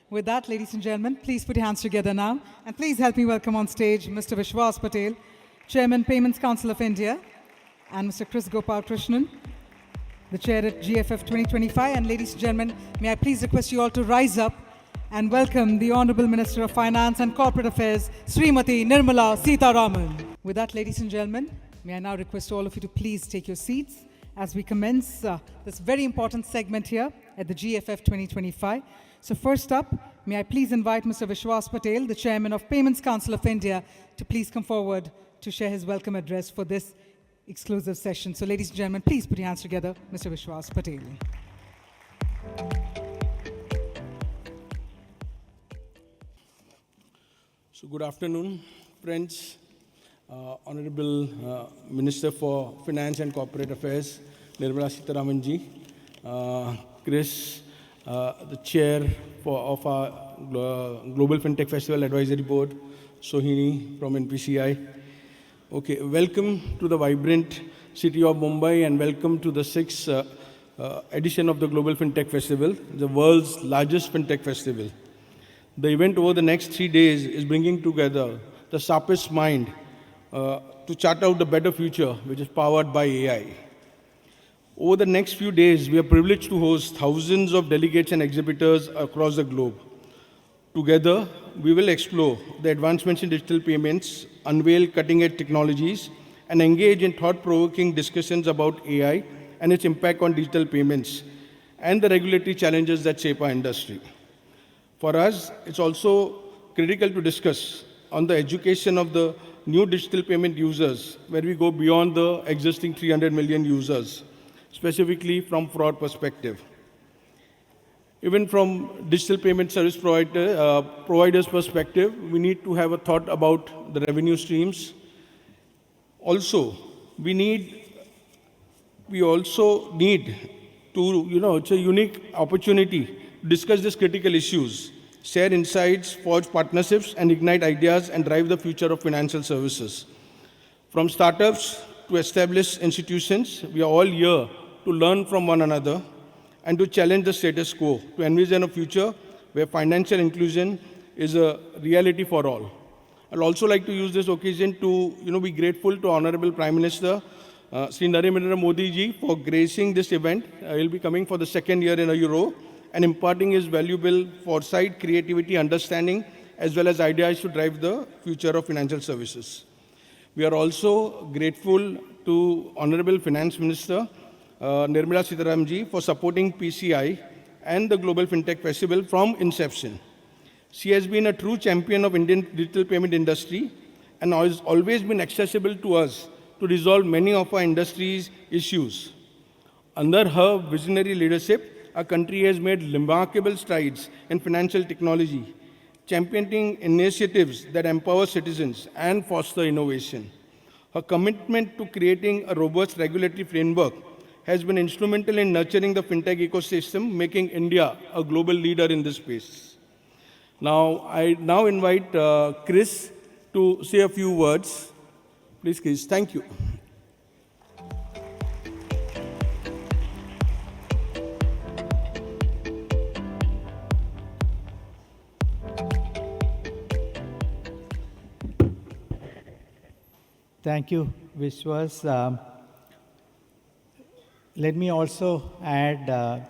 With that, ladies and gentlemen, please put your hands together now. And please help me welcome on stage Mr. Vishwas Patel, Chairman, Payments Council of India, and Mr. Kris Gopalakrishnan, the chair at GFF 2025. And ladies and gentlemen, may I please request you all to rise up and welcome the Honorable Minister of Finance and Corporate Affairs, Srimati Nirmala Sitharaman. With that, ladies and gentlemen, may I now request all of you to please take your seats as we commence this very important segment here at the GFF 2025. So first up, may I please invite Mr. Vishwas Patel, the Chairman of Payments Council of India, to please come forward to share his welcome address for this exclusive session. So ladies and gentlemen, please put your hands together, Mr. Vishwas Patel. So good afternoon, friends. Honorable Minister for Finance and Corporate Affairs, Nirmala Sitharaman ji, Kris, the chair of our Global Fintech Festival Advisory Board, Sohini from NPCI. Okay, welcome to the vibrant city of Mumbai and welcome to the 6th edition of the Global Fintech Festival, the world's largest fintech festival. The event over the next 3 days is bringing together the sharpest mind to chart out a better future, which is powered by AI. Over the next few days, we are privileged to host thousands of delegates and exhibitors across the globe. Together, we will explore the advancements in digital payments, unveil cutting-edge technologies, and engage in thought-provoking discussions about AI and its impact on digital payments and the regulatory challenges that shape our industry. For us, it's also critical to discuss on the education of the new digital payment users, where we go beyond the existing 300 million users, specifically from fraud perspective. Even from digital payment service providers' perspective, we need to have a thought about the revenue streams. Also, we also need to, it's a unique opportunity to discuss these critical issues, share insights, forge partnerships, and ignite ideas and drive the future of financial services. From startups to established institutions, we are all here to learn from one another and to challenge the status quo, to envision a future where financial inclusion is a reality for all. I'd also like to use this occasion to be grateful to Honorable Prime Minister Sri Narendra Modi ji for gracing this event. He'll be coming for the 2nd year in a row and imparting his valuable foresight, creativity, understanding, as well as ideas to drive the future of financial services. We are also grateful to Honorable Finance Minister Nirmala Sitharaman ji for supporting PCI and the Global Fintech Festival from inception. She has been a true champion of Indian digital payment industry and has always been accessible to us to resolve many of our industry's issues. Under her visionary leadership, our country has made remarkable strides in financial technology, championing initiatives that empower citizens and foster innovation. Her commitment to creating a robust regulatory framework has been instrumental in nurturing the fintech ecosystem, making India a global leader in this space. I now invite Kris to say a few words. Please, Kris. Thank you. Thank you, Vishwas. Let me also add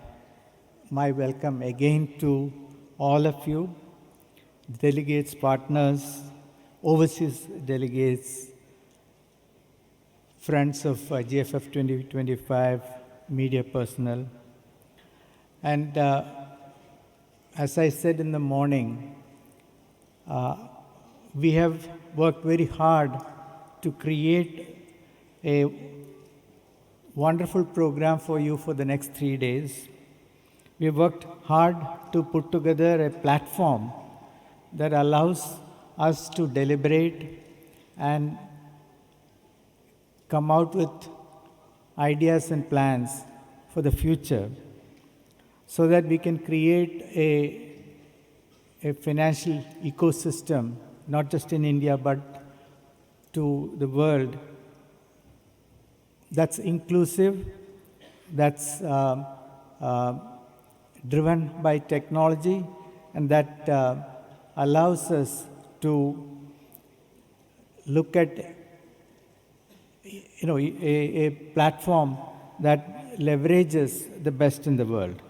my welcome again to all of you, delegates, partners, overseas delegates, friends of GFF 2025, media personnel. And as I said in the morning, we have worked very hard to create a wonderful program for you for the next 3 days. We have worked hard to put together a platform that allows us to deliberate and come out with ideas and plans for the future so that we can create a financial ecosystem, not just in India, but to the world, that's inclusive, that's driven by technology, and that allows us to look at a platform that leverages the best in the world.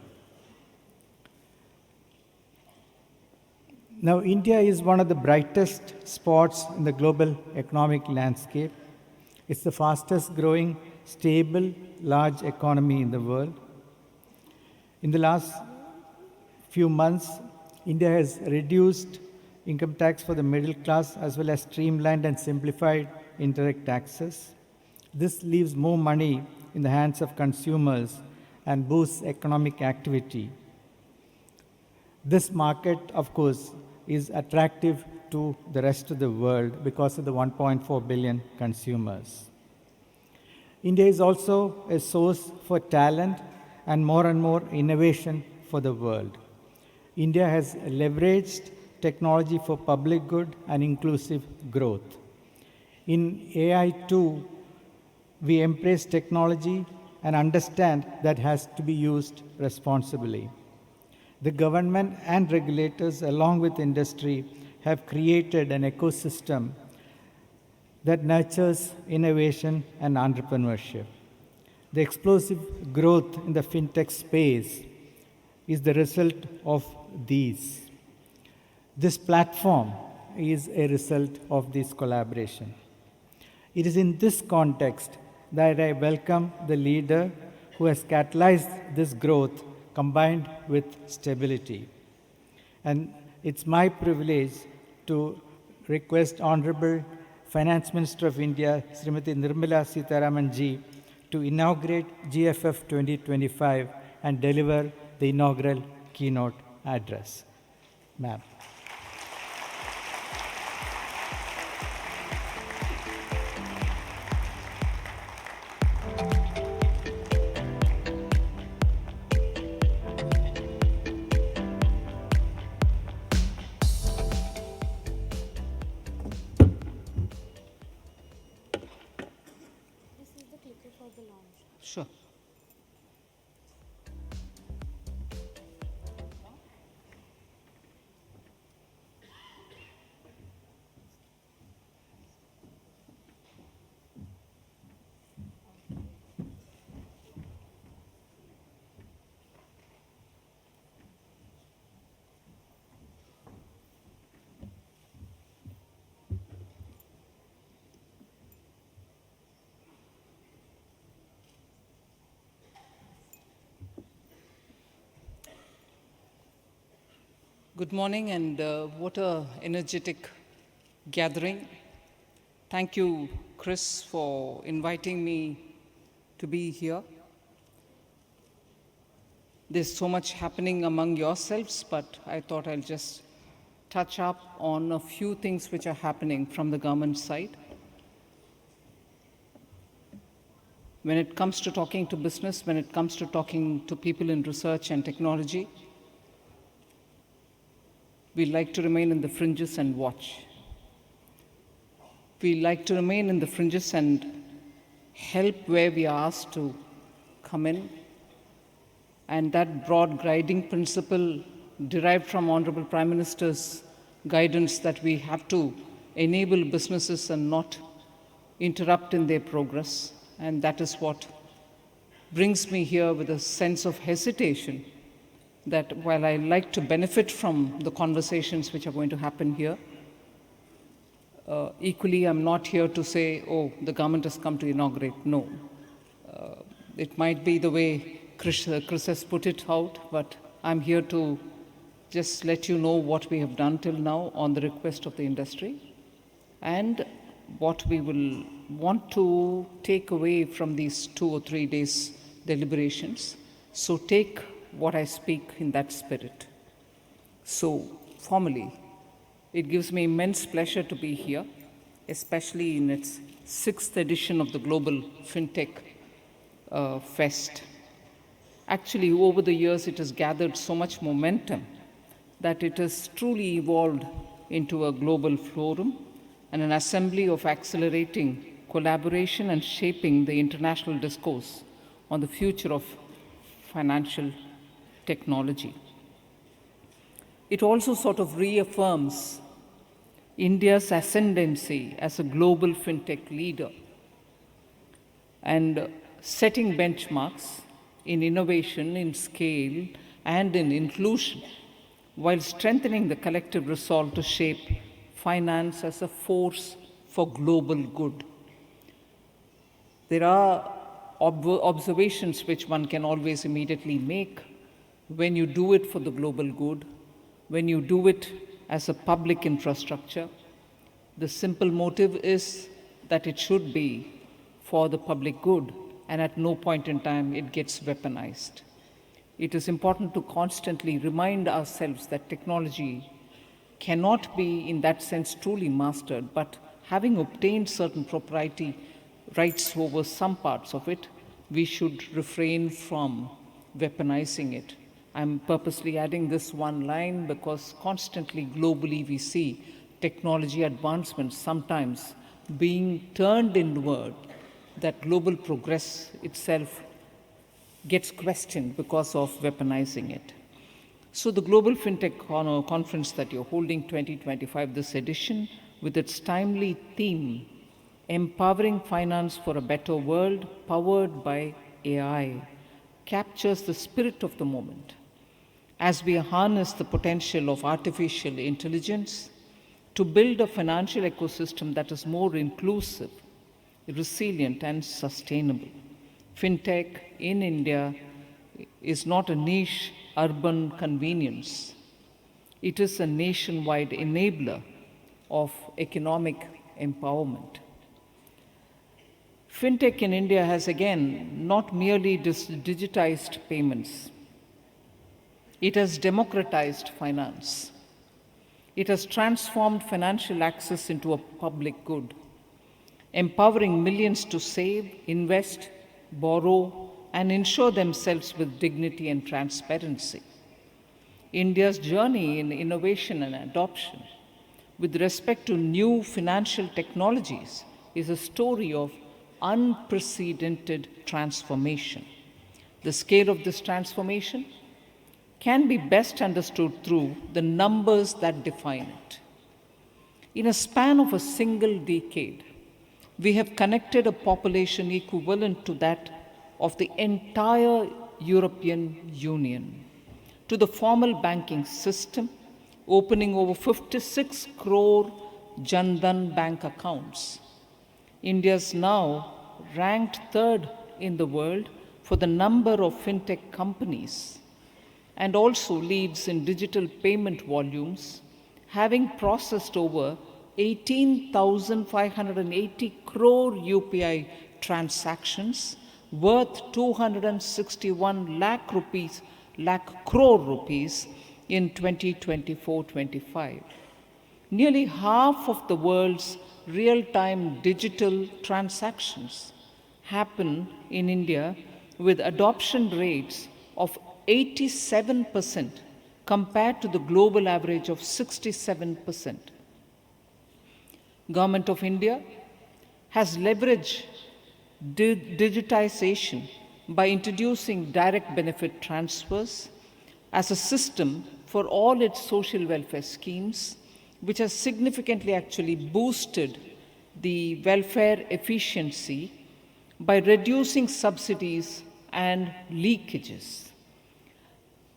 Now, India is one of the brightest spots in the global economic landscape. It's the fastest growing, stable, large economy in the world. In the last few months, India has reduced income tax for the middle class as well as streamlined and simplified indirect taxes. This leaves more money in the hands of consumers and boosts economic activity. This market, of course, is attractive to the rest of the world because of the 1.4 billion consumers. India is also a source for talent and more innovation for the world. India has leveraged technology for public good and inclusive growth. In AI too, we embrace technology and understand that has to be used responsibly. The government and regulators, along with industry, have created an ecosystem that nurtures innovation and entrepreneurship. The explosive growth in the fintech space is the result of these. This platform is a result of this collaboration. It is in this context that I welcome the leader who has catalyzed this growth combined with stability. And it's my privilege to request Honorable Finance Minister of India, Srimati Nirmala Sitharaman ji, to inaugurate GFF 2025 and deliver the inaugural keynote address. Ma'am. Sure. Good morning, and what a energetic gathering. Thank you, Kris, for inviting me to be here. There's so much happening among yourselves, but I thought I'll just touch up on a few things which are happening from the government side. When it comes to talking to business, when it comes to talking to people in research and technology, we like to remain in the fringes and watch. We like to remain in the fringes and help where we are asked to come in. And that broad guiding principle derived from Honorable Prime Minister's guidance that we have to enable businesses and not interrupt in their progress. And that is what brings me here with a sense of hesitation that while I like to benefit from the conversations which are going to happen here, equally I'm not here to say, oh, the government has come to inaugurate. No. It might be the way Kris has put it out, but I'm here to just let you know what we have done till now on the request of the industry and what we will want to take away from these 2 or 3 days deliberations. So take what I speak in that spirit. So, formally, it gives me immense pleasure to be here, especially in its 6th edition of the Global Fintech Fest. Actually, over the years, it has gathered so much momentum that it has truly evolved into a global forum and an assembly of accelerating collaboration and shaping the international discourse on the future of financial technology. It also sort of reaffirms India's ascendancy as a global fintech leader and setting benchmarks in innovation, in scale, and in inclusion, while strengthening the collective resolve to shape finance as a force for global good. There are observations which one can always immediately make when you do it for the global good, when you do it as a public infrastructure. The simple motive is that it should be for the public good, and at no point in time it gets weaponized. It is important to constantly remind ourselves that technology cannot be, in that sense, truly mastered, but having obtained certain proprietary rights over some parts of it, we should refrain from weaponizing it. I'm purposely adding this one line because constantly globally we see technology advancements sometimes being turned inward, that global progress itself gets questioned because of weaponizing it. So the Global Fintech Conference that you're holding 2025, this edition, with its timely theme, Empowering Finance for a Better World, powered by AI, captures the spirit of the moment as we harness the potential of artificial intelligence to build a financial ecosystem that is more inclusive, resilient, and sustainable. Fintech in India is not a niche urban convenience. It is a nationwide enabler of economic empowerment. Fintech in India has again not merely digitized payments. It has democratized finance. It has transformed financial access into a public good, empowering millions to save, invest, borrow, and ensure themselves with dignity and transparency. India's journey in innovation and adoption with respect to new financial technologies is a story of unprecedented transformation. The scale of this transformation can be best understood through the numbers that define it. In a span of a single decade, we have connected a population equivalent to that of the entire European Union to the formal banking system, opening over 56 crore Jan Dhan bank accounts. India is now ranked third in the world for the number of fintech companies and also leads in digital payment volumes, having processed over 18,580 crore UPI transactions worth 261 lakh crore rupees in 2024-25. Nearly half of the world's real-time digital transactions happen in India with adoption rates of 87% compared to the global average of 67%. Government of India has leveraged digitization by introducing direct benefit transfers as a system for all its social welfare schemes, which has significantly actually boosted the welfare efficiency by reducing subsidies and leakages.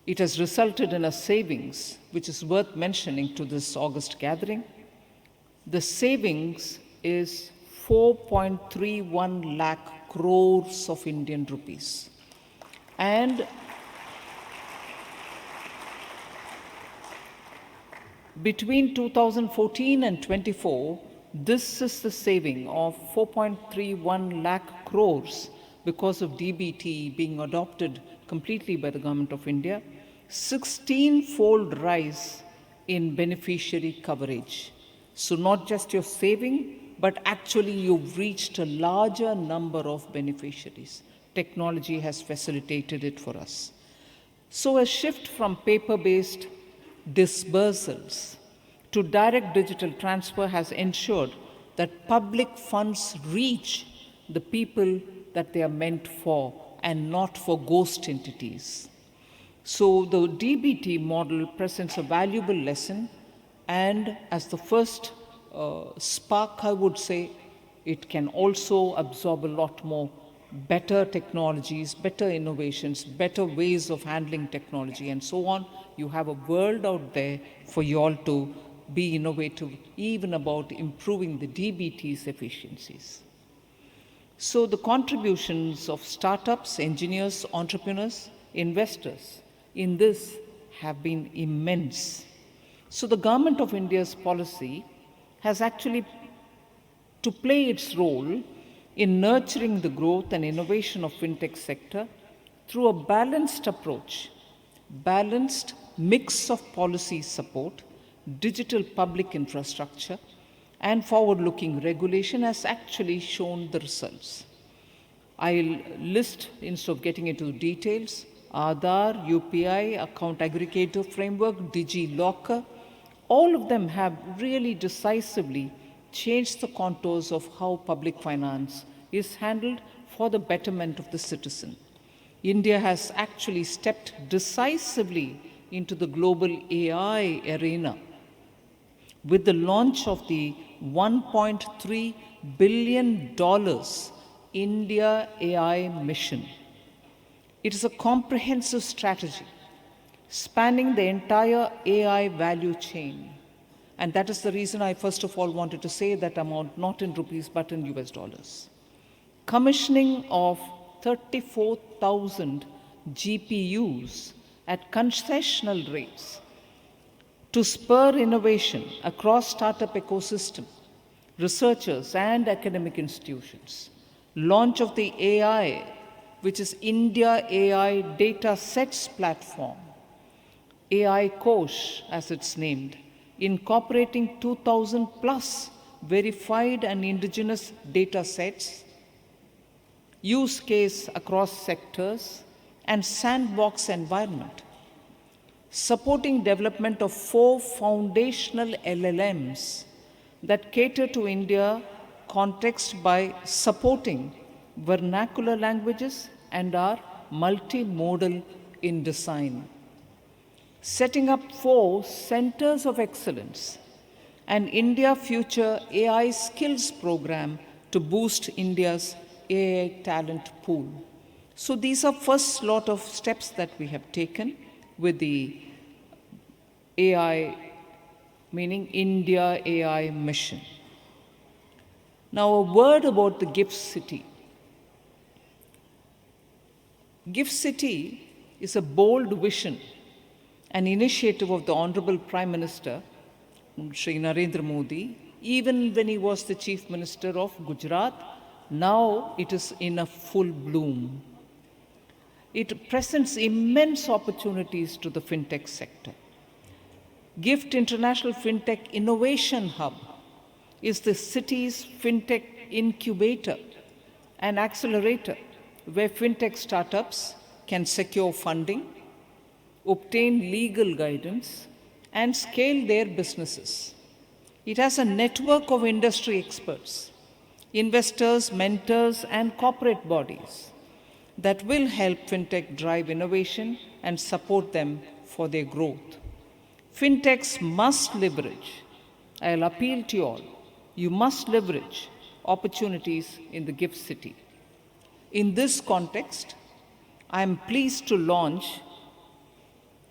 It has resulted in a savings, which is worth mentioning to this August gathering. The savings is 4.31 lakh crores of Indian rupees. And between 2014 and 24, this is the saving of 4.31 lakh crores because of DBT being adopted completely by the Government of India, 16-fold rise in beneficiary coverage. So not just your saving, but actually you've reached a larger number of beneficiaries. Technology has facilitated it for us. So a shift from paper-based disbursals to direct digital transfer has ensured that public funds reach the people that they are meant for and not for ghost entities. So the DBT model presents a valuable lesson, and as the first spark, I would say, it can also absorb a lot more better technologies, better innovations, better ways of handling technology, and so on. You have a world out there for you all to be innovative, even about improving the DBT's efficiencies. So the contributions of startups, engineers, entrepreneurs, investors in this have been immense. So the Government of India's policy has actually to play its role in nurturing the growth and innovation of fintech sector through a balanced approach, balanced mix of policy support, digital public infrastructure, and forward-looking regulation has actually shown the results. I'll list, instead of getting into details, Aadhaar, UPI, Account Aggregator Framework, DigiLocker, all of them have really decisively changed the contours of how public finance is handled for the betterment of the citizen. India has actually stepped decisively into the global AI arena with the launch of the $1.3 billion India AI mission. It is a comprehensive strategy spanning the entire AI value chain. And that is the reason I first of all wanted to say that amount not in rupees but in US dollars. Commissioning of 34,000 GPUs at concessional rates to spur innovation across startup ecosystem, researchers and academic institutions. Launch of the AI, which is India AI Data Sets Platform, AI Kosh as it's named, incorporating 2,000 plus verified and indigenous data sets, use case across sectors, and sandbox environment. Supporting development of 4 foundational LLMs that cater to India context by supporting vernacular languages and are multimodal in design. Setting up 4 centers of excellence and India Future AI Skills Program to boost India's AI talent pool. So these are first lot of steps that we have taken with the AI, meaning India AI mission. Now a word about the GIFT City. GIFT City is a bold vision, an initiative of the Honorable Prime Minister, Shri Narendra Modi, even when he was the Chief Minister of Gujarat. Now it is in a full bloom. It presents immense opportunities to the fintech sector. GIFT International Fintech Innovation Hub is the city's fintech incubator and accelerator where fintech startups can secure funding, obtain legal guidance, and scale their businesses. It has a network of industry experts, investors, mentors, and corporate bodies that will help fintech drive innovation and support them for their growth. Fintechs must leverage, I'll appeal to you all, you must leverage opportunities in the GIFT City. In this context, I am pleased to launch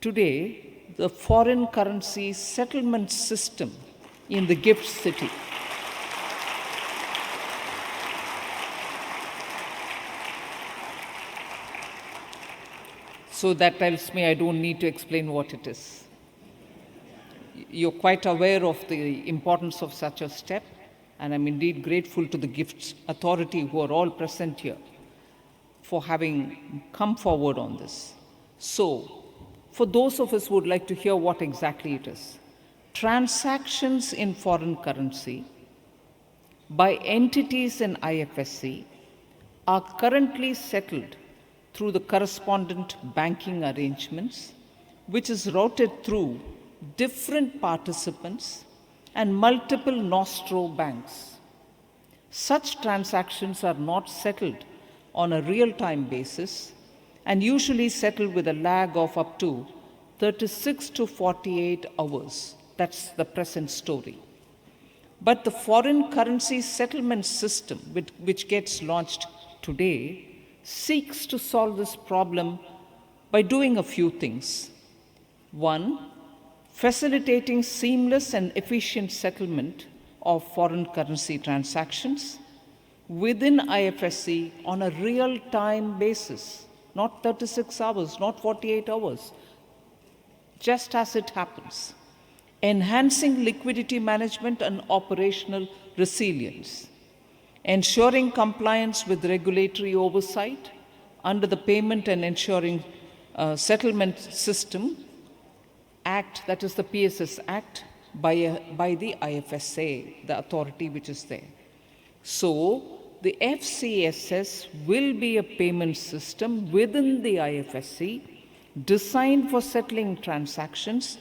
today the foreign currency settlement system in the GIFT City. So that tells me I don't need to explain what it is. You're quite aware of the importance of such a step, and I'm indeed grateful to the GIFT Authority who are all present here for having come forward on this. So, for those of us who would like to hear what exactly it is, transactions in foreign currency by entities in IFSC are currently settled through the correspondent banking arrangements, which is routed through different participants and multiple nostro banks. Such transactions are not settled on a real-time basis and usually settle with a lag of up to 36 to 48 hours. That's the present story. But the foreign currency settlement system, which gets launched today, seeks to solve this problem by doing a few things. One, facilitating seamless and efficient settlement of foreign currency transactions within IFSC on a real-time basis, not 36 hours, not 48 hours, just as it happens. Enhancing liquidity management and operational resilience, ensuring compliance with regulatory oversight under the Payment and Ensuring Settlement System Act, that is the PSS Act, by the IFSA, the authority which is there. So, the FCSS will be a payment system within the IFSC designed for settling transactions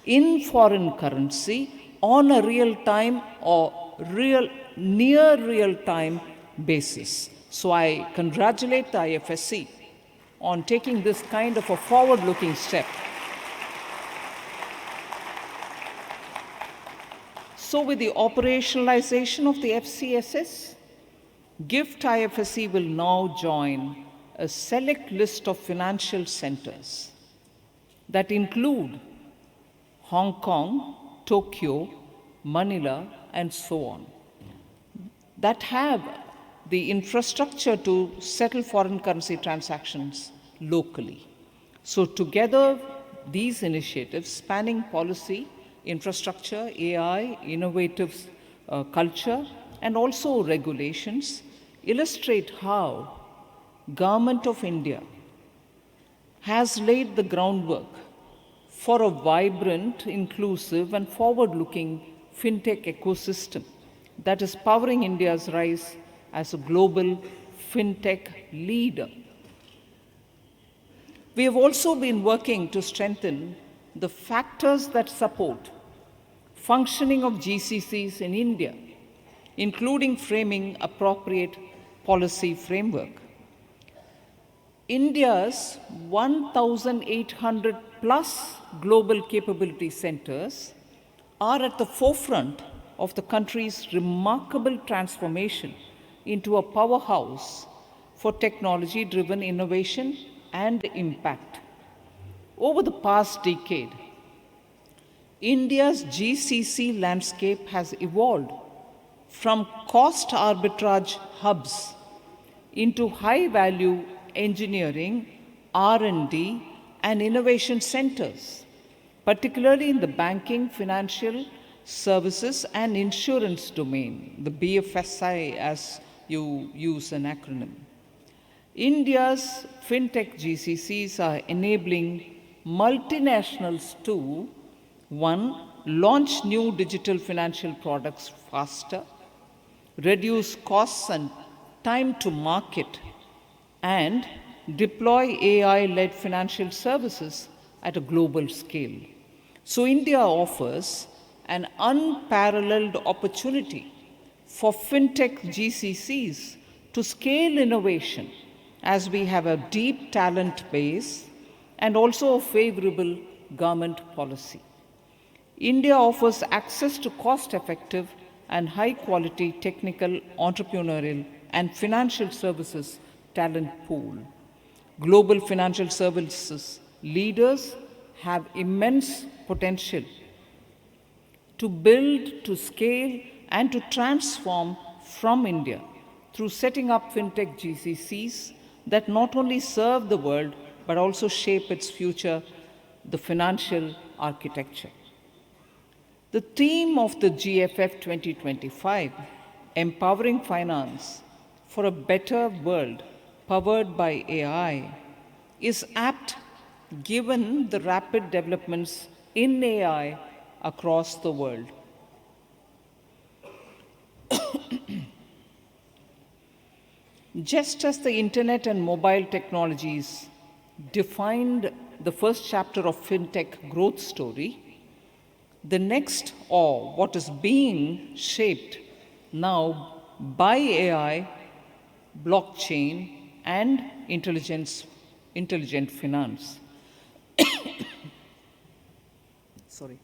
in foreign currency on a real-time or near real-time basis. So I congratulate the IFSC on taking this kind of a forward-looking step. So with the operationalization of the FCSS, GIFT IFSC will now join a select list of financial centers that include Hong Kong, Tokyo, Manila, and so on, that have the infrastructure to settle foreign currency transactions locally. So together, these initiatives spanning policy, infrastructure, AI, innovative culture, and also regulations illustrate how Government of India has laid the groundwork for a vibrant, inclusive, and forward-looking fintech ecosystem that is powering India's rise as a global fintech leader. We have also been working to strengthen the factors that support functioning of GCCs in India, including framing appropriate policy framework. India's 1,800 plus global capability centers are at the forefront of the country's remarkable transformation into a powerhouse for technology-driven innovation and impact. Over the past decade, India's GCC landscape has evolved from cost arbitrage hubs into high-value engineering, R&D, and innovation centers, particularly in the banking, financial services, and insurance domain, the BFSI as you use an acronym. India's fintech GCCs are enabling multinationals to, one, launch new digital financial products faster, reduce costs and time to market, and deploy AI-led financial services at a global scale. So India offers an unparalleled opportunity for fintech GCCs to scale innovation, as we have a deep talent base and also a favorable government policy. India offers access to cost-effective and high-quality technical, entrepreneurial, and financial services talent pool. Global financial services leaders have immense potential to build, to scale, and to transform from India through setting up fintech GCCs that not only serve the world, but also shape its future, the financial architecture. The theme of the GFF 2025, Empowering Finance for a Better World Powered by AI, is apt given the rapid developments in AI across the world. Just as the internet and mobile technologies defined the first chapter of fintech growth story, the next, or what is being shaped now by AI, blockchain, and intelligent finance. Sorry.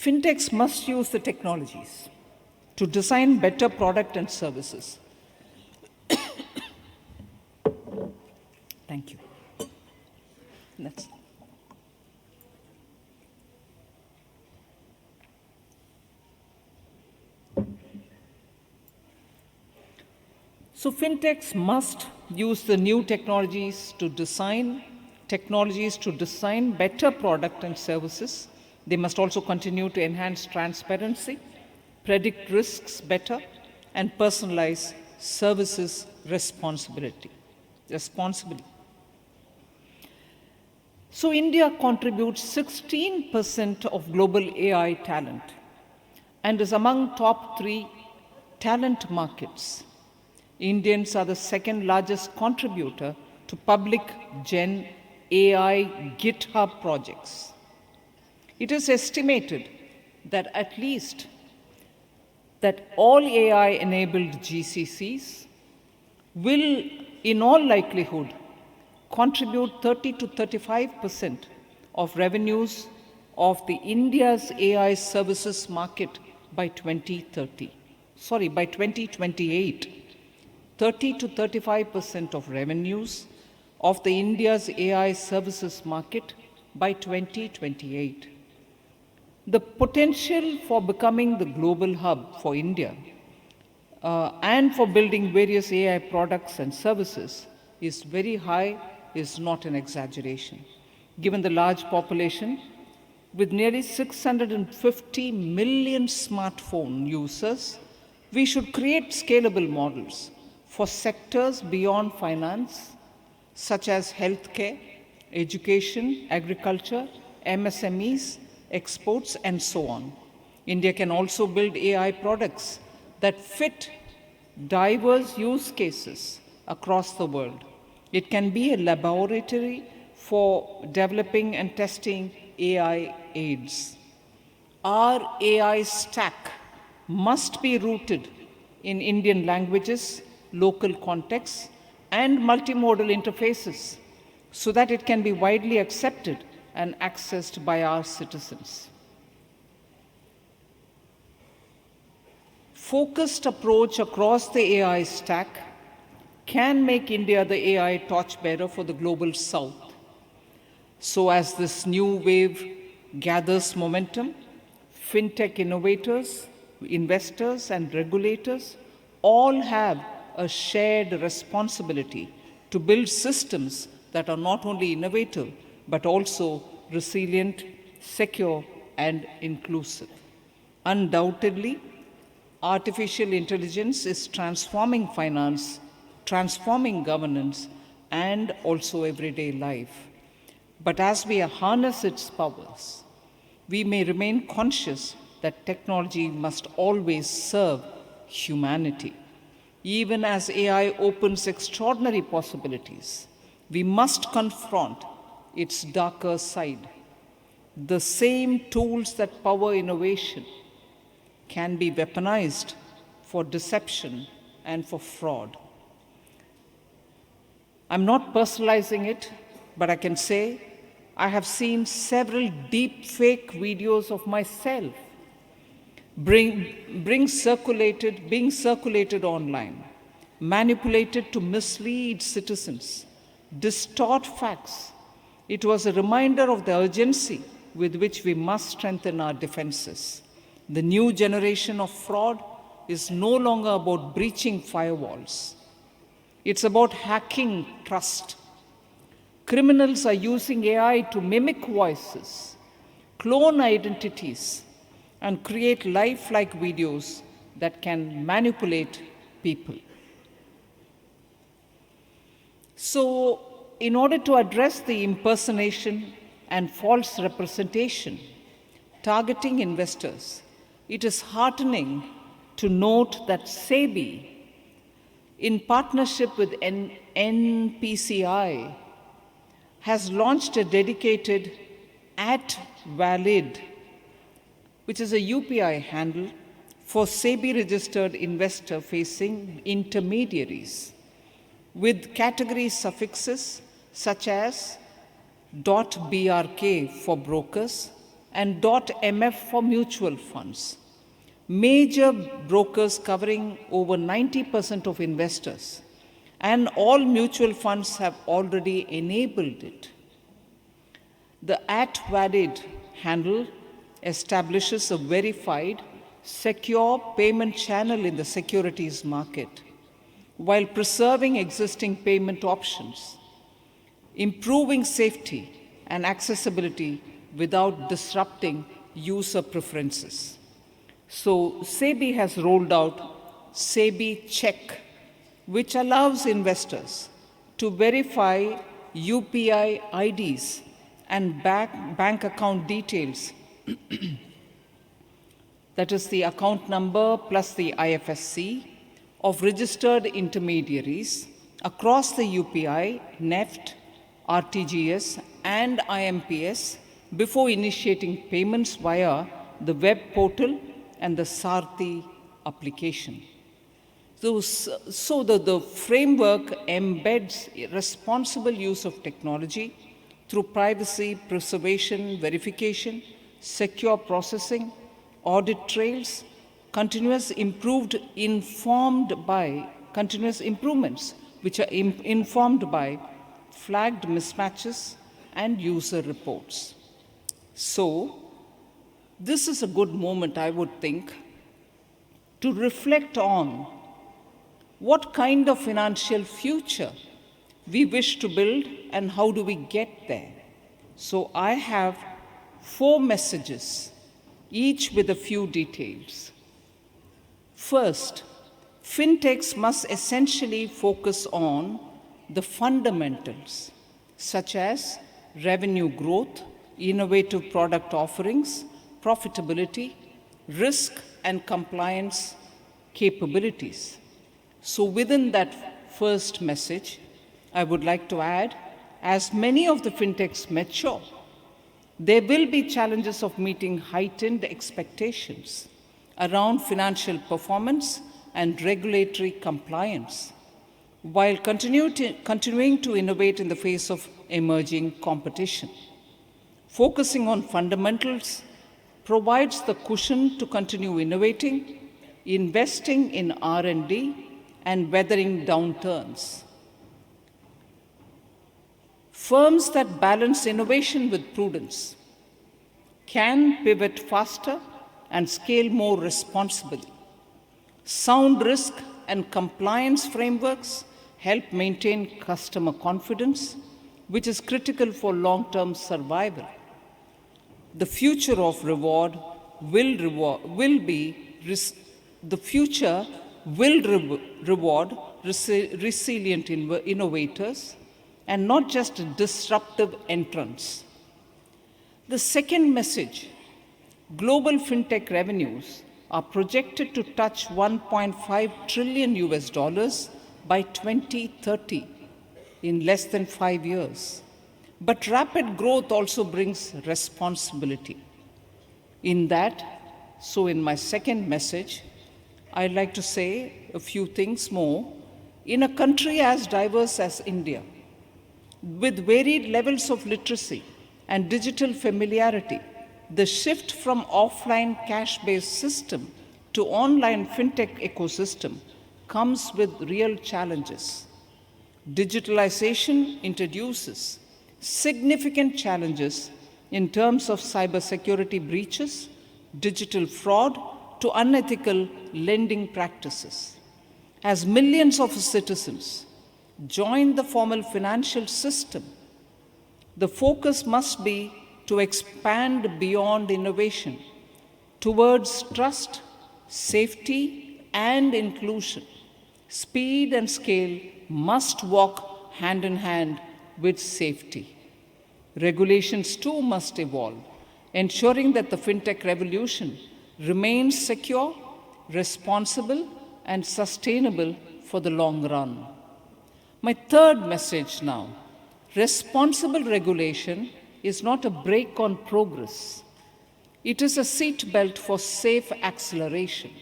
Fintechs must use the technologies to design better product and services. Thank you. Next. So fintechs must use the new technologies to design better product and services. They must also continue to enhance transparency, predict risks better, and personalize services responsibly. So India contributes 16% of global AI talent and is among top 3 talent markets. Indians are the second largest contributor to public Gen AI GitHub projects. It is estimated that all AI-enabled GCCs will, in all likelihood, contribute 30 to 35% of revenues of the India's AI services market by 2028. 30 to 35% of revenues of the India's AI services market by 2028. The potential for becoming the global hub for India and for building various AI products and services is very high, is not an exaggeration. Given the large population, with nearly 650 million smartphone users, we should create scalable models for sectors beyond finance, such as healthcare, education, agriculture, MSMEs, exports, and so on. India can also build AI products that fit diverse use cases across the world. It can be a laboratory for developing and testing AI aids. Our AI stack must be rooted in Indian languages, local contexts, and multimodal interfaces so that it can be widely accepted and accessed by our citizens. Focused approach across the AI stack can make India the AI torchbearer for the global South. So as this new wave gathers momentum, fintech innovators, investors, and regulators all have a shared responsibility to build systems that are not only innovative, but also resilient, secure, and inclusive. Undoubtedly, artificial intelligence is transforming finance, transforming governance, and also everyday life. But as we harness its powers, we may remain conscious that technology must always serve humanity. Even as AI opens extraordinary possibilities, we must confront its darker side. The same tools that power innovation can be weaponized for deception and for fraud. I'm not personalizing it, but I can say I have seen several deep fake videos of myself being circulated online, manipulated to mislead citizens, distort facts. It was a reminder of the urgency with which we must strengthen our defenses. The new generation of fraud is no longer about breaching firewalls. It's about hacking trust. Criminals are using AI to mimic voices, clone identities, and create lifelike videos that can manipulate people. So, in order to address the impersonation and false representation targeting investors, it is heartening to note that SEBI, in partnership with NPCI, has launched a dedicated @valid, which is a UPI handle for SEBI-registered investor-facing intermediaries, with category suffixes such as .brk for brokers and .mf for mutual funds. Major brokers covering over 90% of investors, and all mutual funds have already enabled it. The @valid handle establishes a verified, secure payment channel in the securities market, while preserving existing payment options, improving safety and accessibility without disrupting user preferences. So SEBI has rolled out SEBI Check, which allows investors to verify UPI IDs and bank account details, that is the account number plus the IFSC, of registered intermediaries across the UPI, NEFT, RTGS, and IMPS before initiating payments via the web portal and the Sarthi application. So the framework embeds responsible use of technology through privacy, preservation, verification, secure processing, audit trails, continuous improvements which are informed by flagged mismatches and user reports. So, this is a good moment, I would think, to reflect on what kind of financial future we wish to build and how do we get there. So I have 4 messages, each with a few details. First, fintechs must essentially focus on the fundamentals, such as revenue growth, innovative product offerings, profitability, risk and compliance capabilities. So within that first message, I would like to add, as many of the fintechs mature, there will be challenges of meeting heightened expectations around financial performance and regulatory compliance, while continuing to innovate in the face of emerging competition. Focusing on fundamentals provides the cushion to continue innovating, investing in R&D, and weathering downturns. Firms that balance innovation with prudence can pivot faster and scale more responsibly. Sound risk and compliance frameworks help maintain customer confidence, which is critical for long-term survival. The future of reward will reward resilient innovators and not just disruptive entrants. The second message, global fintech revenues are projected to touch $1.5 trillion by 2030, in less than 5 years. But rapid growth also brings responsibility. In my second message, I'd like to say a few things more. In a country as diverse as India, with varied levels of literacy and digital familiarity, the shift from offline cash-based system to online fintech ecosystem comes with real challenges. Digitalization introduces significant challenges in terms of cybersecurity breaches, digital fraud, to unethical lending practices. As millions of citizens join the formal financial system, the focus must be to expand beyond innovation towards trust, safety, and inclusion. Speed and scale must walk hand in hand with safety. Regulations too must evolve, ensuring that the fintech revolution remains secure, responsible, and sustainable for the long run. My third message now, responsible regulation is not a brake on progress. It is a seatbelt for safe acceleration.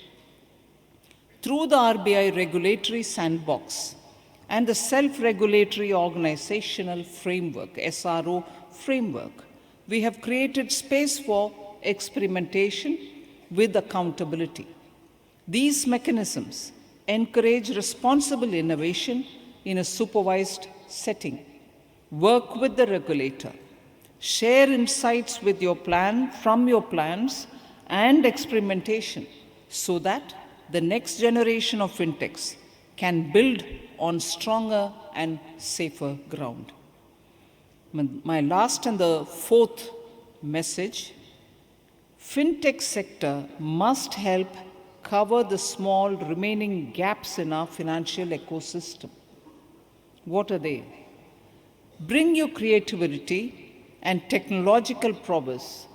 Through the RBI regulatory sandbox and the self-regulatory organizational framework, SRO framework, we have created space for experimentation with accountability. These mechanisms encourage responsible innovation in a supervised setting. Work with the regulator. Share insights with from your plans and experimentation so that the next generation of fintechs can build on stronger and safer ground. My last and the fourth message, fintech sector must help cover the small remaining gaps in our financial ecosystem. What are they? Bring your creativity and technological prowess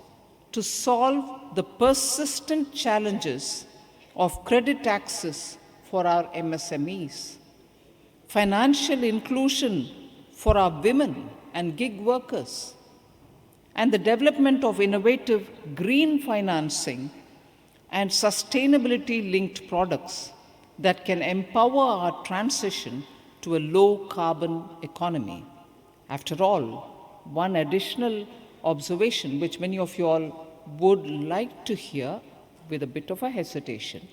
to solve the persistent challenges of credit access for our MSMEs, financial inclusion for our women and gig workers, and the development of innovative green financing and sustainability-linked products that can empower our transition to a low-carbon economy. After all, one additional observation, which many of you all would like to hear with a bit of a hesitation,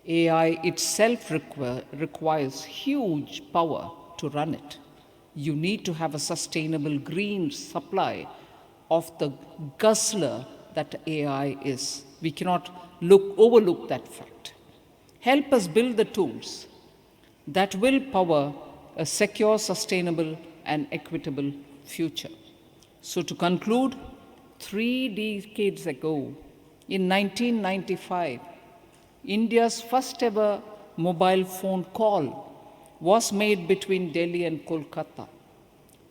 AI itself requires huge power to run it. You need to have a sustainable green supply of the guzzler that AI is. We cannot overlook that fact. Help us build the tools that will power a secure, sustainable, and equitable future. So to conclude, 3 decades ago, in 1995, India's first ever mobile phone call was made between Delhi and Kolkata.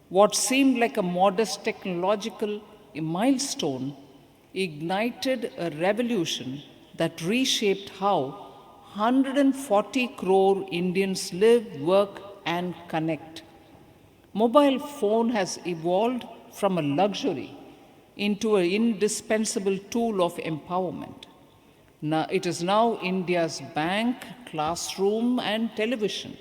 What seemed like a modest technological milestone ignited a revolution that reshaped how 140 crore Indians live, work, and connect. Mobile phone has evolved from a luxury into an indispensable tool of empowerment. Now, it is now India's bank, classroom, and television,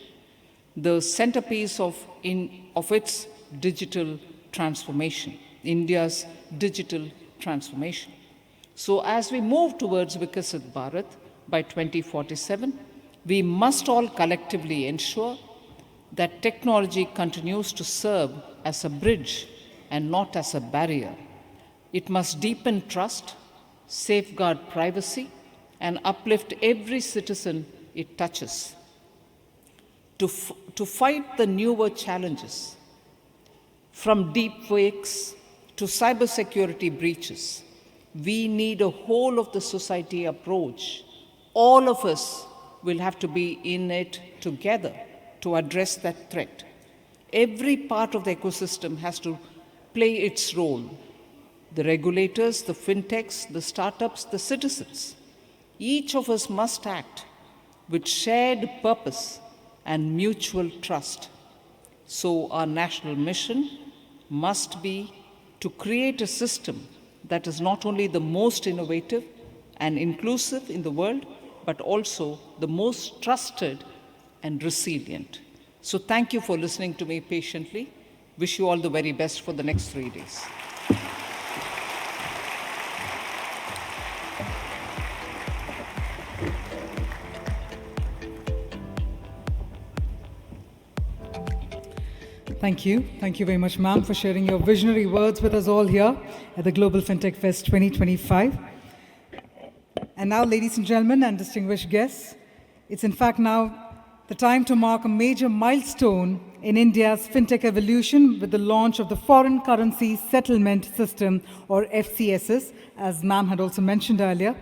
the centerpiece of its digital transformation, India's digital transformation. So as we move towards Vikasit Bharat by 2047, we must all collectively ensure that technology continues to serve as a bridge and not as a barrier. It must deepen trust, safeguard privacy, and uplift every citizen it touches. To fight the newer challenges, from deepfakes to cybersecurity breaches, we need a whole of the society approach. All of us will have to be in it together to address that threat. Every part of the ecosystem has to play its role. The regulators, the fintechs, the startups, the citizens. Each of us must act with shared purpose and mutual trust. So our national mission must be to create a system that is not only the most innovative and inclusive in the world, but also the most trusted and resilient. So thank you for listening to me patiently. Wish you all the very best for the next 3 days. Thank you. Thank you very much, ma'am, for sharing your visionary words with us all here at the Global Fintech Fest 2025. And now, ladies and gentlemen and distinguished guests, it's in fact now the time to mark a major milestone in India's fintech evolution with the launch of the Foreign Currency Settlement System, or FCSS, as ma'am had also mentioned earlier.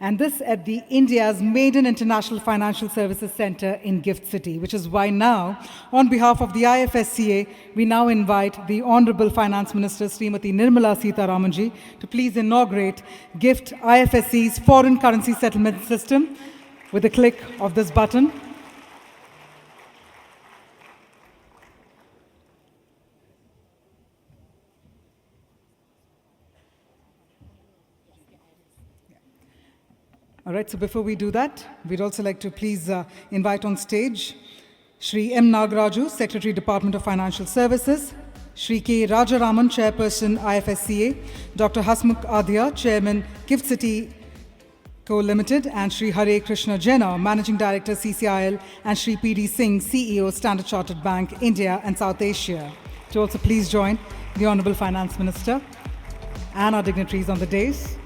And this at the India's maiden International Financial Services Center in Gift City, which is why now, on behalf of the IFSCA, we now invite the Honorable Finance Minister, Srimati Nirmala Sitharaman ji, to please inaugurate GIFT IFSC's Foreign Currency Settlement System with a click of this button. All right, so before we do that, we'd also like to please invite on stage Shri M. Nagaraju, Secretary, Department of Financial Services, Shri K. Rajaraman, Chairperson, IFSCA, Dr. Hasmukh Adhya, Chairman, Gift City Co. Limited, and Shri Hare Krishna Jena, Managing Director, CCIL, and Shri P.D. Singh, CEO, Standard Chartered Bank, India and South Asia. To also please join the Honorable Finance Minister and our dignitaries on the dais.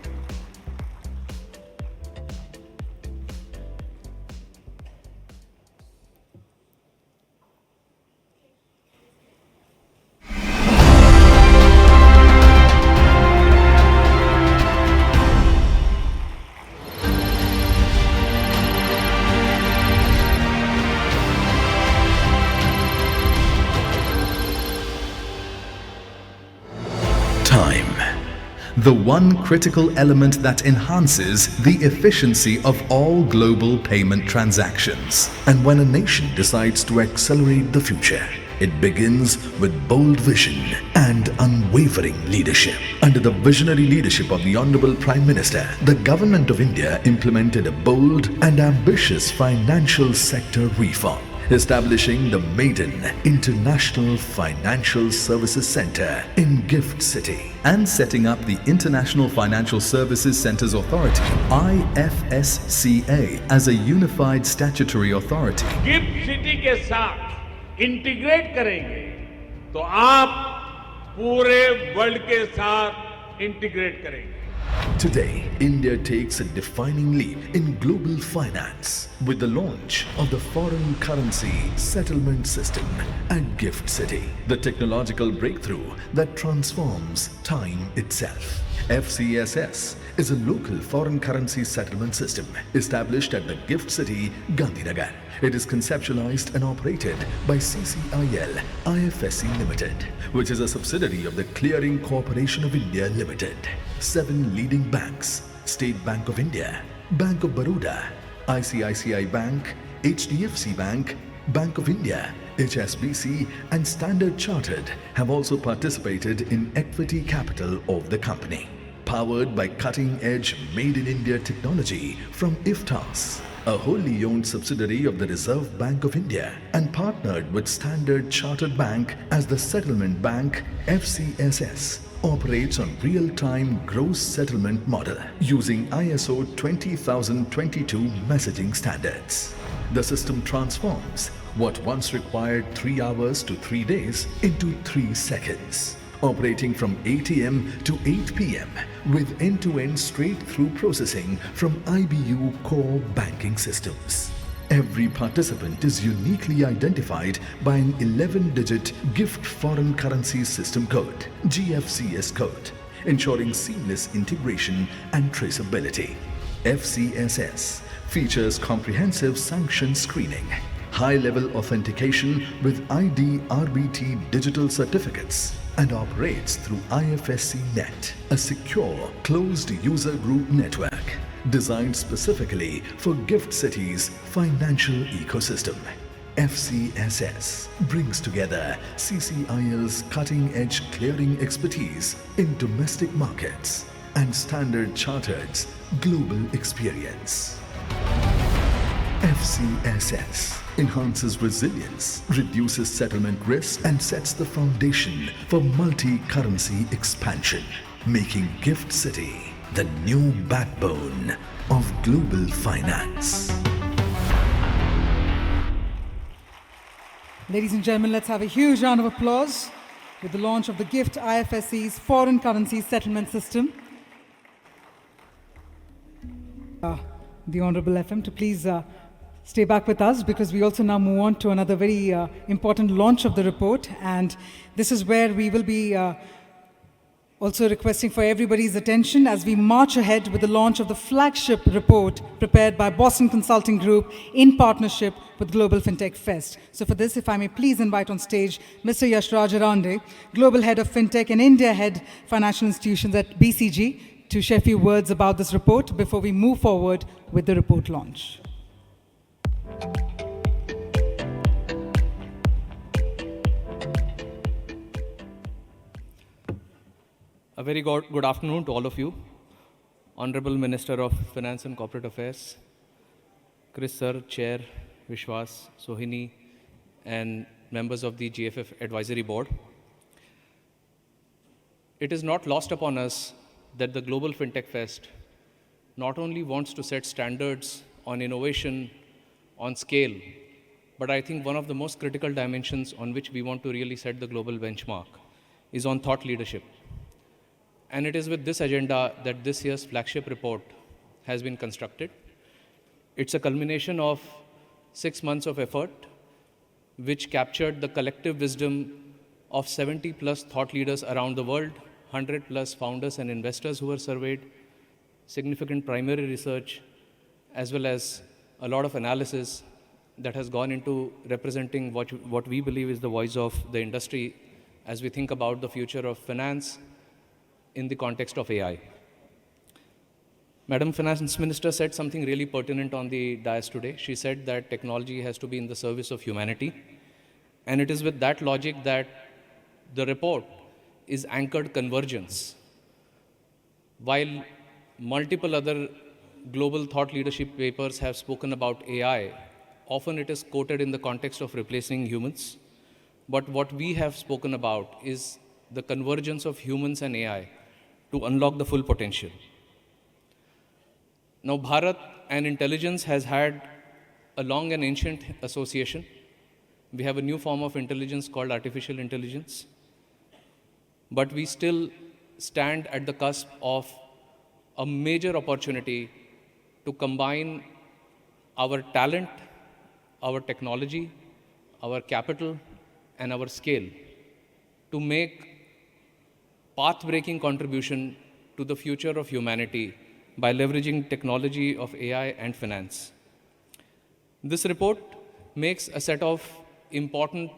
Time, the one critical element that enhances the efficiency of all global payment transactions. And when a nation decides to accelerate the future, it begins with bold vision and unwavering leadership. Under the visionary leadership of the Honorable Prime Minister, the Government of India implemented a bold and ambitious financial sector reform, establishing the maiden International Financial Services Center in Gift City and setting up the International Financial Services Centers Authority IFSCA as a unified statutory authority. Gift city के साथ integrate करेंगे तो आप पूरे world के साथ integrate करेंगे. Today, India takes a defining leap in global finance with the launch of the foreign currency settlement system at Gift City, the technological breakthrough that transforms time itself. FCSS is a local foreign currency settlement system established at the Gift City, Gandhinagar. It is conceptualized and operated by CCIL IFSC Limited, which is a subsidiary of the Clearing Corporation of India Limited. 7 leading banks, State Bank of India, Bank of Baroda, ICICI Bank, HDFC Bank, Bank of India, HSBC and Standard Chartered have also participated in equity capital of the company. Powered by cutting-edge made-in-India technology from IFTAS, a wholly owned subsidiary of the Reserve Bank of India, and partnered with Standard Chartered Bank as the settlement bank, FCSS operates on real-time gross settlement model using ISO 20022 messaging standards. The system transforms what once required 3 hours to 3 days into 3 seconds, operating from 8 a.m. to 8 p.m. with end-to-end straight-through processing from IBU core banking systems. Every participant is uniquely identified by an 11-digit Gift Foreign Currency System Code, GFCS code, ensuring seamless integration and traceability. FCSS features comprehensive sanction screening, high-level authentication with ID RBT digital certificates, and operates through IFSC Net, a secure, closed user group network designed specifically for Gift City's financial ecosystem. FCSS brings together CCIL's cutting-edge clearing expertise in domestic markets and Standard Chartered's global experience. FCSS enhances resilience, reduces settlement risk, and sets the foundation for multi-currency expansion, making Gift City the new backbone of global finance. Ladies and gentlemen, let's have a huge round of applause with the launch of the GIFT IFSC's foreign currency settlement system. The Honorable FM to please stay back with us, because we also now move on to another very important launch of the report, and this is where we will be also requesting for everybody's attention as we march ahead with the launch of the flagship report prepared by Boston Consulting Group in partnership with Global Fintech Fest. So for this, if I may please invite on stage Mr. Yash Rajarande, Global Head of Fintech and India Head Financial Institutions at BCG, to share a few words about this report before we move forward with the report launch. A very good afternoon to all of you. Honorable Minister of Finance and Corporate Affairs, Kris sir, Chair, Vishwas, Sohini, and members of the GFF Advisory Board. It is not lost upon us that the Global Fintech Fest not only wants to set standards on innovation, on scale, but I think one of the most critical dimensions on which we want to really set the global benchmark is on thought leadership. And it is with this agenda that this year's flagship report has been constructed. It's a culmination of 6 months of effort, which captured the collective wisdom of 70 plus thought leaders around the world, 100 plus founders and investors who were surveyed, significant primary research, as well as a lot of analysis that has gone into representing what we believe is the voice of the industry as we think about the future of finance in the context of AI. Madam Finance Minister said something really pertinent on the dais today. She said that technology has to be in the service of humanity. And it is with that logic that the report is anchored convergence. While multiple other global thought leadership papers have spoken about AI, often it is quoted in the context of replacing humans. But what we have spoken about is the convergence of humans and AI to unlock the full potential. Now, Bharat and intelligence has had a long and ancient association. We have a new form of intelligence called artificial intelligence. But we still stand at the cusp of a major opportunity to combine our talent, our technology, our capital, and our scale to make path-breaking contribution to the future of humanity by leveraging technology of AI and finance. This report makes a set of important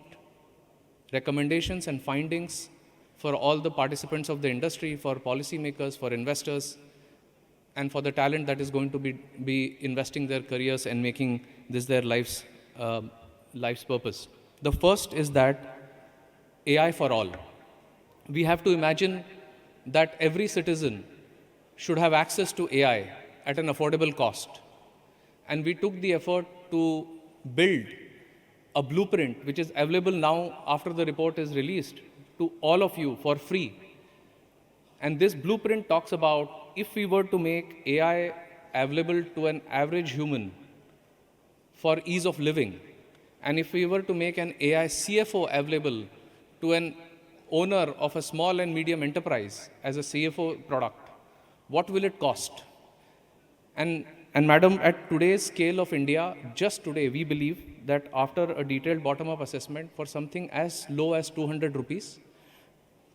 recommendations and findings for all the participants of the industry, for policymakers, for investors, and for the talent that is going to be investing their careers and making this their life's purpose. The first is that AI for all. We have to imagine that every citizen should have access to AI at an affordable cost. And we took the effort to build a blueprint which is available now after the report is released to all of you for free. And this blueprint talks about if we were to make AI available to an average human for ease of living, and if we were to make an AI CFO available to an owner of a small and medium enterprise as a CFO product, what will it cost? And madam, at today's scale of India, just today, we believe that after a detailed bottom-up assessment for something as low as 200 rupees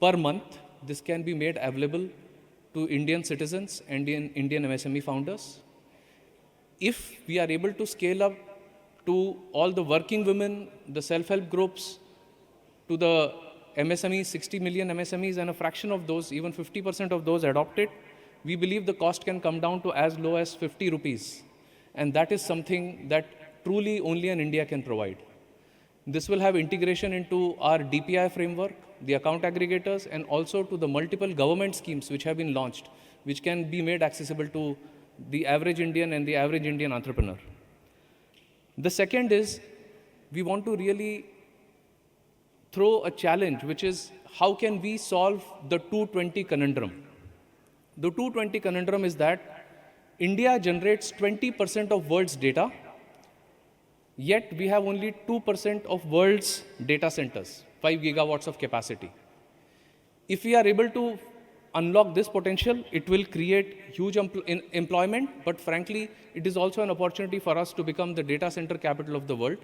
per month, this can be made available to Indian citizens and Indian MSME founders. If we are able to scale up to all the working women, the self-help groups, to the MSMEs, 60 million MSMEs, and a fraction of those, even 50% of those adopt it, we believe the cost can come down to as low as 50 rupees. And that is something that truly only an India can provide. This will have integration into our DPI framework, the account aggregators, and also to the multiple government schemes which have been launched, which can be made accessible to the average Indian and the average Indian entrepreneur. The second is, we want to really throw a challenge, which is how can we solve the 220 conundrum? The 220 conundrum is that India generates 20% of world's data, yet we have only 2% of world's data centers, 5 gigawatts of capacity. If we are able to unlock this potential, it will create huge employment, but frankly, it is also an opportunity for us to become the data center capital of the world.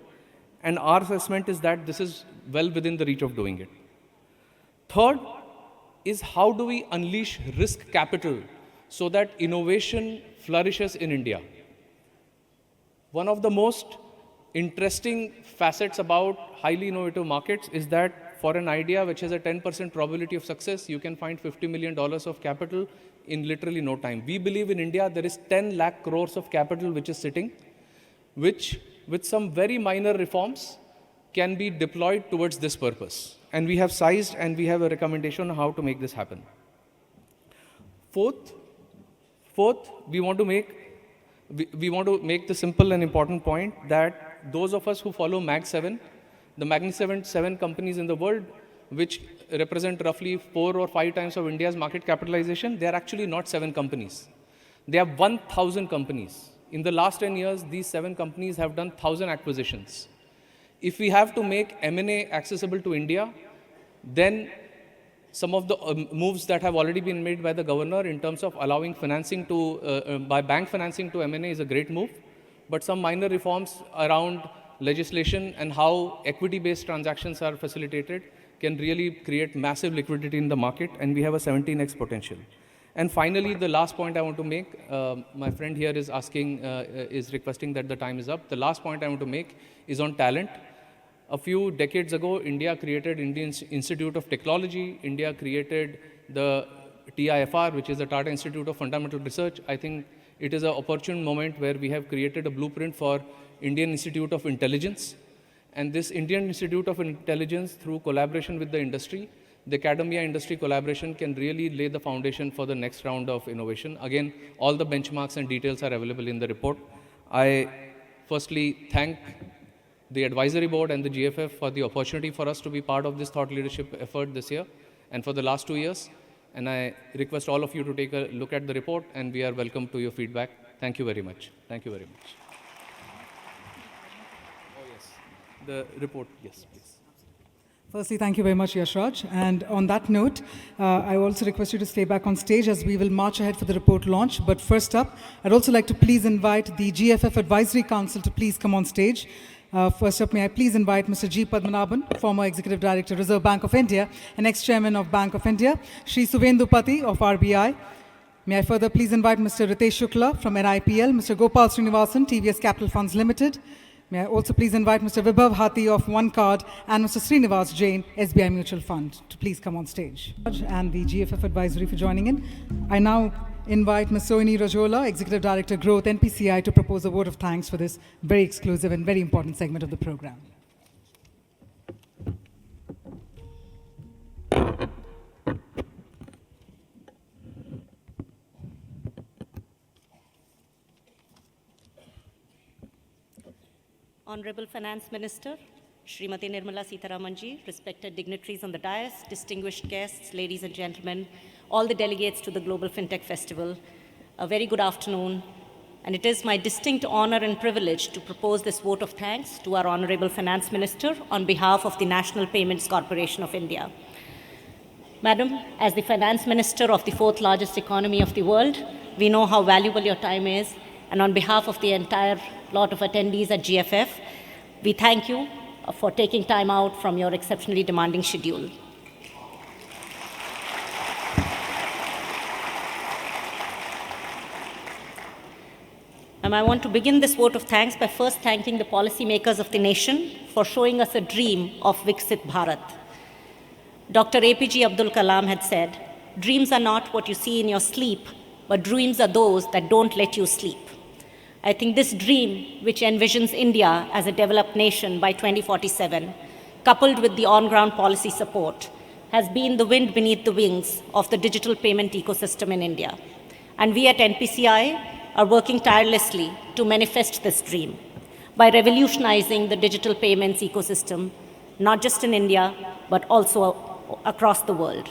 And our assessment is that this is well within the reach of doing it. Third is how do we unleash risk capital so that innovation flourishes in India? One of the most interesting facets about highly innovative markets is that for an idea which has a 10% probability of success, you can find $50 million of capital in literally no time. We believe in India there is 10 lakh crores of capital which is sitting, which with some very minor reforms can be deployed towards this purpose. And we have sized and we have a recommendation on how to make this happen. Fourth, we want to make the simple and important point that those of us who follow Mag 7 the magnificent 7 companies in the world, which represent roughly 4 or 5 times of India's market capitalization, they are actually not 7 companies. They have 1,000 companies. In the last 10 years, these 7 companies have done 1,000 acquisitions. If we have to make M&A accessible to India, then some of the moves that have already been made by the governor in terms of allowing financing to, by bank financing to M&A is a great move. But some minor reforms around legislation and how equity-based transactions are facilitated can really create massive liquidity in the market, and we have a 17x potential. And finally, the last point I want to make, my friend here is asking, is requesting that the time is up. The last point I want to make is on talent. A few decades ago, India created Indian Institute of Technology. India created the TIFR, which is the Tata Institute of Fundamental Research. I think it is an opportune moment where we have created a blueprint for Indian Institute of Intelligence. And this Indian Institute of Intelligence, through collaboration with the industry, the academia-industry collaboration can really lay the foundation for the next round of innovation. Again, all the benchmarks and details are available in the report. I firstly thank the advisory board and the GFF for the opportunity for us to be part of this thought leadership effort this year and for the last 2 years. And I request all of you to take a look at the report, and we are welcome to your feedback. Thank you very much. Thank you very much. Oh, yes. The report, yes, please. Firstly, thank you very much, Yashraj. And on that note, I also request you to stay back on stage as we will march ahead for the report launch. But first up, I'd also like to please invite the GFF Advisory Council to please come on stage. First up, may I please invite Mr. G. Padmanabhan, former Executive Director, Reserve Bank of India, and ex-Chairman of Bank of India, Shri Suvendu Pati of RBI. May I further please invite Mr. Ritesh Shukla from NIPL, Mr. Gopal Srinivasan, TVS Capital Funds Limited. May I also please invite Mr. Vibhav Hathi of One Card and Mr. Srinivas Jain, SBI Mutual Fund, to please come on stage. And the GFF Advisory for joining in. I now invite Ms. Sohini Rajola, Executive Director, Growth, NPCI, to propose a vote of thanks for this very exclusive and very important segment of the program. Honorable Finance Minister, Srimati Nirmala Sitharaman ji, respected dignitaries on the dais, distinguished guests, ladies and gentlemen, all the delegates to the Global Fintech Festival, a very good afternoon. And it is my distinct honor and privilege to propose this vote of thanks to our Honorable Finance Minister on behalf of the National Payments Corporation of India. Madam, as the Finance Minister of the 4th largest economy of the world, we know how valuable your time is. And on behalf of the entire lot of attendees at GFF, we thank you for taking time out from your exceptionally demanding schedule. And I want to begin this vote of thanks by first thanking the policymakers of the nation for showing us a dream of Viksit Bharat. Dr. APJ Abdul Kalam had said, "Dreams are not what you see in your sleep, but dreams are those that don't let you sleep." I think this dream, which envisions India as a developed nation by 2047, coupled with the on-ground policy support, has been the wind beneath the wings of the digital payment ecosystem in India. And we at NPCI are working tirelessly to manifest this dream by revolutionizing the digital payments ecosystem, not just in India, but also across the world.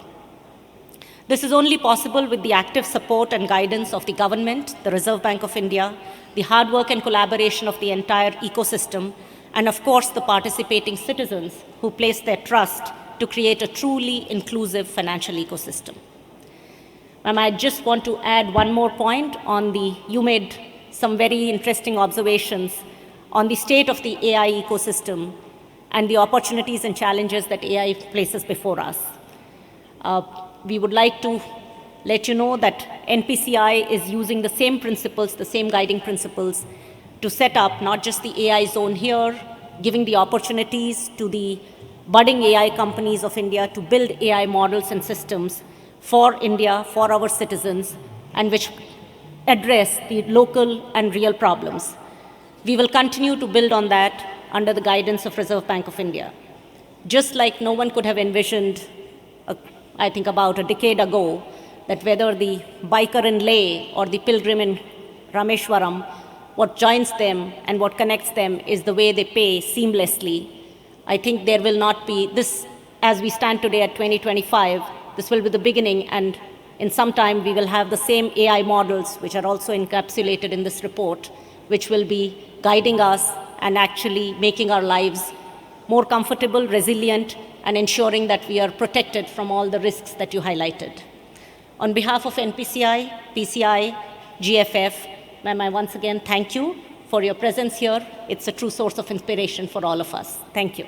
This is only possible with the active support and guidance of the government, the Reserve Bank of India, the hard work and collaboration of the entire ecosystem, and of course the participating citizens who place their trust to create a truly inclusive financial ecosystem. I just want to add one more point on you made some very interesting observations on the state of the AI ecosystem and the opportunities and challenges that AI places before us. We would like to let you know that NPCI is using the same principles, the same guiding principles, to set up not just the AI zone here, giving the opportunities to the budding AI companies of India to build AI models and systems for India, for our citizens, and which address the local and real problems. We will continue to build on that under the guidance of Reserve Bank of India. Just like no one could have envisioned, I think about a decade ago, that whether the biker in Leh or the pilgrim in Rameshwaram, what joins them and what connects them is the way they pay seamlessly. I think there will not be this, as we stand today at 2025, this will be the beginning, and in some time we will have the same AI models, which are also encapsulated in this report, which will be guiding us and actually making our lives more comfortable, resilient, and ensuring that we are protected from all the risks that you highlighted. On behalf of NPCI, PCI, GFF, ma'am, I once again thank you for your presence here. It's a true source of inspiration for all of us. Thank you.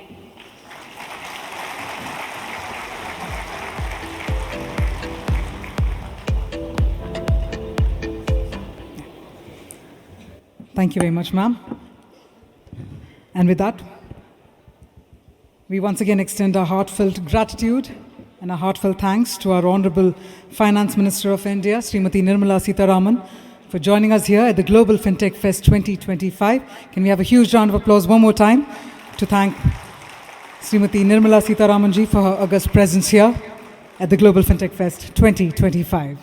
Thank you very much, ma'am. And with that, we once again extend our heartfelt gratitude and our heartfelt thanks to our Honorable Finance Minister of India, Srimati Nirmala Sitharaman, for joining us here at the Global Fintech Fest 2025. Can we have a huge round of applause one more time to thank Srimati Nirmala Sitharaman ji for her august presence here at the Global Fintech Fest 2025.